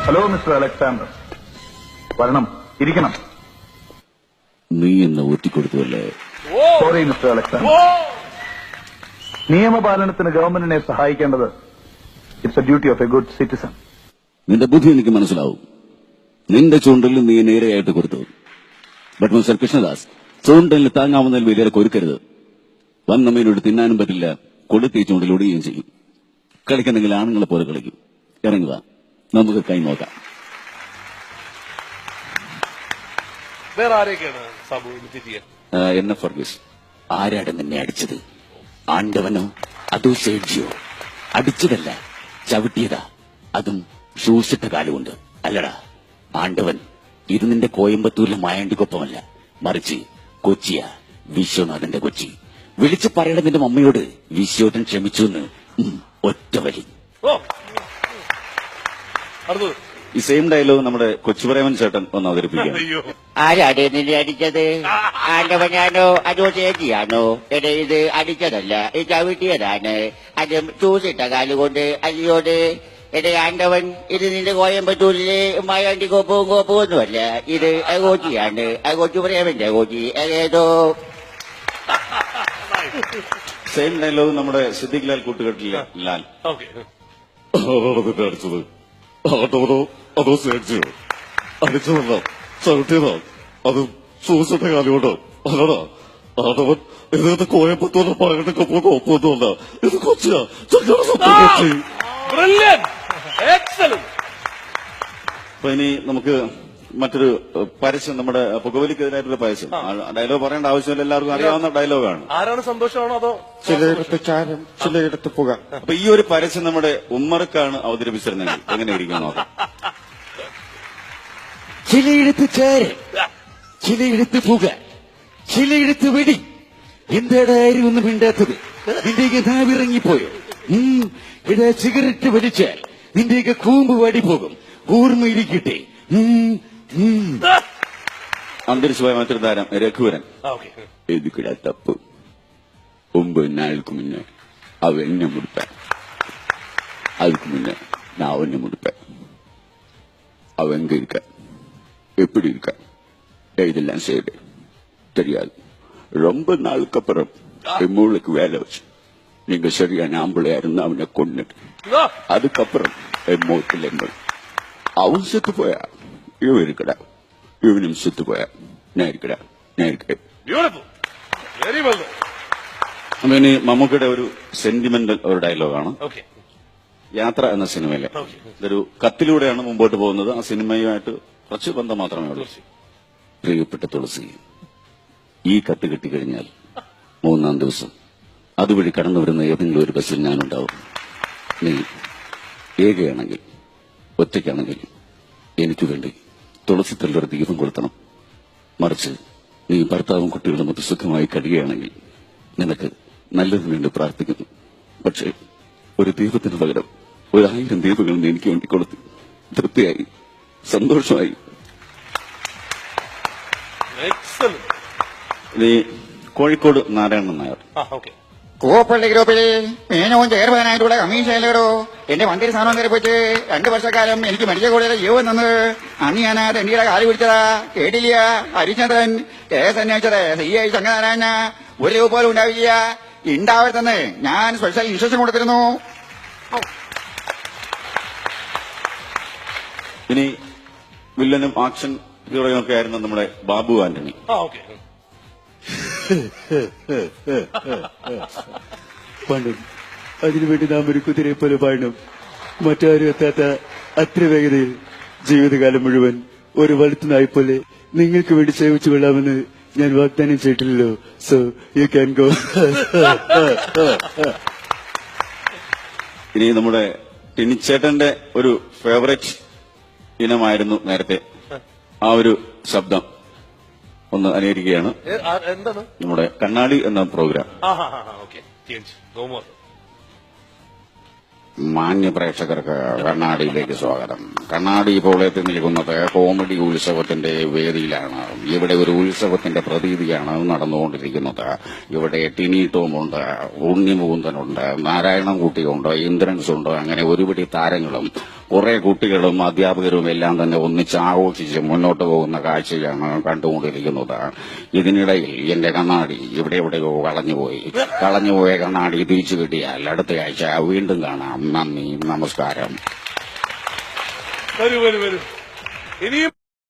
Hello mister Alexander, വരണം, ഇരിക്കണം. നീ എന്നെ ഊറ്റിക്കൊടുത്തുവല്ലേ? Sorry mister Alexander. നിയമപാലനത്തിന് ഗവൺമെന്റിനെ സഹായിക്കേണ്ടത് it's a duty of a good citizen. നിന്റെ ബുദ്ധി എനിക്ക് മനസ്സിലാവും. നിന്റെ ചൂണ്ടലിൽ നീ നേരെയായിട്ട് കൊടുത്തു. ബട്ട് മിസ്റ്റർ കൃഷ്ണദാസ്, ചൂണ്ടലിൽ താങ്ങാവുന്നതിൽ വലിയ കൊരുക്കരുത്. വന്നമ്മയോട് തിന്നാനും പറ്റില്ല, കൊടുത്തി ചൂണ്ടിലൂടെയും ചെയ്യും. കളിക്കുന്നെങ്കിൽ ആണുങ്ങളെ പോലെ കളിക്കും. ഇറങ്ങുക, നമുക്ക് കൈ നോക്കാം. വേറെ ആരെയൊക്കെയാണ് സാബു തെറ്റിയ? എന്നെ ഫർഗീസ്. ആരാണ് നിന്നെ അടിച്ചത്? ആണ്ടവനോ അതോ സേഡ്ജിയോ? അടിച്ചതല്ല, ചവിട്ടിയതാ. അതും ഷൂസിട്ട കാലുകൊണ്ട്. അല്ലടാ ആണ്ടവൻ, ഇത് നിന്റെ കോയമ്പത്തൂരിലെ മായാണ്ടിക്കൊപ്പമല്ല, മറിച്ച് കൊച്ചിയ, വിശ്വനാഥന്റെ കൊച്ചി. വിളിച്ചു പറയണ നിന്റെ മമ്മയോട് വിശ്വനാഥൻ ക്ഷമിച്ചു എന്ന്. ഒറ്റ വലി. ഈ സെയിം ഡയലോഗ് നമ്മുടെ കൊച്ചുപ്രേമൻ ചേട്ടൻ ഒന്ന് അവതരിപ്പിക്കാം. ആരാണ് നിന്നെ അടിച്ചത്? ആണ്ടവനാണോ അതോ ചേച്ചിയാണോ? എടേ ഇത് അടിച്ചതല്ല, ഇത് ചവിട്ടിയതാണ്. അതും ചൂസിട്ട കാലുകൊണ്ട്. അല്ലയോട് എടേ ആണ്ടവൻ, ഇത് നിന്റെ കോയമ്പത്തൂരിലെ മായാണ്ടി കോപ്പൊന്നുമല്ല. ഇത് കൊച്ചിയാണ്, കൊച്ചുപ്രേമന്റെ കൊച്ചി. ഏതോ സെയിം ഡയലോഗ് നമ്മുടെ സിദ്ദിഖ് ലാൽ കൂട്ടുകെട്ടിലെ ലാൽ. അടിച്ചത് ആട്ടവനോ അതോ സേഡ്ജിയോ? അടിച്ചതല്ല, ചവിട്ടിയതാ. അതും സൂക്ഷിച്ച കാലുകൊണ്ടോ? അല്ലടാ ആട്ടവൻ, ഇതിനകത്ത് കോയമ്പത്തൂരിലെ മായാണ്ടിക്കൊപ്പം ഒപ്പൊന്നുമല്ല. ഇത് കൊച്ചിയാ, കൊച്ചി. അപ്പൊ ഇനി നമുക്ക് മറ്റൊരു പരസ്യം, നമ്മുടെ പുകവലിക്കെതിരായിട്ടുള്ള പരസ്യം. ഡയലോഗ് പറയേണ്ട ആവശ്യമില്ല, എല്ലാവർക്കും അറിയാവുന്ന ഡയലോഗാണ്. ആരാണ് സന്തോഷമാണോ അതോ ചിലയിടത്ത് ചാരം, ചിലയിടത്ത് പുക. അപ്പൊ ഈ ഒരു പരസ്യം നമ്മുടെ ഉമ്മർക്കാണ് അവതരിപ്പിച്ചിരുന്നെങ്കിൽ എങ്ങനെയിരിക്കും നോക്കാം. ചിലയിടത്ത് ചാരം, ചിലയിടത്ത് പുക, ചിലയിടത്ത് വെടി. എന്തായാലും ഒന്നും മിണ്ടാത്തത്? നിന്റെയൊക്കെ നാവിറങ്ങിപ്പോയോ? ഇവിടെ സിഗരറ്റ് വലിച്ചാൽ നിന്റെയൊക്കെ കൂമ്പ് വടിപ്പോകും. ഓർമ്മയിരിക്കട്ടെ. അന്തരിച്ചുപോയ മറ്റൊരു താരം രഘുവരൻ. എതുക്കിട തപ്പ് 9 நாளுக்கு முன்ன அவ என்ன முடிப்பேன், அதுக்கு முன்ன நான் ஒன்னு முடிப்பேன். அவ எங்க இருக்க, எப்படி இருக்க, இதெல்லாம் செய்யுது தெரியாது. ரொம்ப நாளுக்கு அப்புறம் என் மூளைக்கு வேலை வச்சு நீங்க சரியான ஆம்பளையா இருந்தா அவனை கொண்டுட்டு, அதுக்கப்புறம் என் மூத்துல அவன் செத்து போயா, இவன் இருக்கடா, இவனும் செத்து போயா, நான் இருக்கடா, நான் இருக்கேன். ഇനി മമ്മൂക്കയുടെ ഒരു സെന്റിമെന്റൽ ഒരു ഡയലോഗാണ്. യാത്ര എന്ന സിനിമയിലെ ഇതൊരു കത്തിലൂടെയാണ് മുമ്പോട്ട് പോകുന്നത്. ആ സിനിമയുമായിട്ട് കുറച്ച് ബന്ധം മാത്രമേ ഉള്ളൂ. പ്രിയപ്പെട്ട തുളസി, ഈ കത്ത് കിട്ടിക്കഴിഞ്ഞാൽ 3-ാം ദിവസം അതുവഴി കടന്നു വരുന്ന ഏതെങ്കിലും ഒരു ബസ്സിൽ ഞാനുണ്ടാവും. നീ ഏകയാണെങ്കിൽ, ഒറ്റയ്ക്കാണെങ്കിൽ എനിക്ക് വേണ്ടി തുളസി തല്ലൊരു ദീപം കൊളുത്തണം. മറിച്ച് നീ ഭർത്താവും കുട്ടികളും മൊത്തം സുഖമായി കഴിയുകയാണെങ്കിൽ നിനക്ക് നല്ലതിനു വേണ്ടി പ്രാർത്ഥിക്കുന്നു. പക്ഷേ ഒരു ദീപത്തിന് പകരം 1000 ദീപങ്ങൾ നീ എനിക്ക് വേണ്ടി കൊളുത്തി. തൃപ്തിയായി, സന്തോഷമായി. നീ കോഴിക്കോട് നാരായണൻ നായർ. കൂവപ്പള്ളി ഗ്രൂപ്പില് മേനോൻ ചെയർമാനായിട്ടുള്ള കമ്മീഷനിലോ എന്റെ മന്ത്രി സ്ഥാനം കയറി പോയിട്ട് 2 വർഷക്കാലം എനിക്ക് മെഡിക്കൽ കോളേജിലെ ജീവൻ തന്ന് അന്ന് ഞാൻ ആ തെണ്ടിയുടെ കാല് പിടിച്ചതാ. കേട്ടില്ല? ഹരിചന്ദ്രൻ കേസ് അന്വേഷിച്ചത് CI സംഘനാരായണ 1 രൂപ പോലും ഉണ്ടാവില്ല. ഉണ്ടാവരുതെന്ന് ഞാൻ സ്പെഷ്യൽ ഇൻസ്ട്രക്ഷൻ കൊടുത്തിരുന്നു. ഇനി വില്ലനും ആക്ഷൻ ഹീറോയും ഒക്കെ ആയിരുന്നു നമ്മുടെ ബാബു ആന്റണി. പണ്ടും അതിനുവേണ്ടി നാം ഒരു കുതിരയെ പോലെ പാടണം. മറ്റാരും എത്താത്ത അത്ര വേഗതയിൽ ജീവിതകാലം മുഴുവൻ ഒരു വളർത്തുനായി പോലെ നിങ്ങൾക്ക് വേണ്ടി സേവിച്ചു കൊള്ളാമെന്ന് ഞാൻ വാഗ്ദാനം ചെയ്തിട്ടില്ലല്ലോ. So you can go. ഇനി നമ്മുടെ ടിനിച്ചേട്ടന്റെ ഒരു ഫേവറേറ്റ് ഇനമായിരുന്നു നേരത്തെ. ആ ഒരു ശബ്ദം ഒന്ന് അനുകരിക്കുകയാണ്. എന്താണ് നമ്മുടെ കണ്ണാടി എന്ന പ്രോഗ്രാം. മാന്യ പ്രേക്ഷകർക്ക് കണ്ണാടിയിലേക്ക് സ്വാഗതം. കണ്ണാടി ഇപ്പോൾ എത്തി നിൽക്കുന്നത് കോമഡി ഉത്സവത്തിന്റെ വേദിയിലാണ്. ഇവിടെ ഒരു ഉത്സവത്തിന്റെ പ്രതീതിയാണ് നടന്നുകൊണ്ടിരിക്കുന്നത്. ഇവിടെ ടിനി ടോമുണ്ട്, ഉണ്ണി മുകുന്ദനുണ്ട്, നാരായണൻകുട്ടിയുണ്ട്, ഇന്ദ്രൻസ് ഉണ്ട്. അങ്ങനെ ഒരുപിടി താരങ്ങളും കുറെ കുട്ടികളും അധ്യാപകരും എല്ലാം തന്നെ ഒന്നിച്ച് ആഘോഷിച്ച് മുന്നോട്ട് പോകുന്ന കാഴ്ചയാണ് കണ്ടുകൊണ്ടിരിക്കുന്നത്. ഇതിനിടയിൽ എന്റെ കണ്ണാടി എവിടെയോ കളഞ്ഞുപോയ കണ്ണാടി തിരിച്ചു കിട്ടിയാൽ അടുത്ത ആഴ്ച വീണ്ടും കാണാം. നന്ദി, നമസ്കാരം. വരൂ ഇനിയും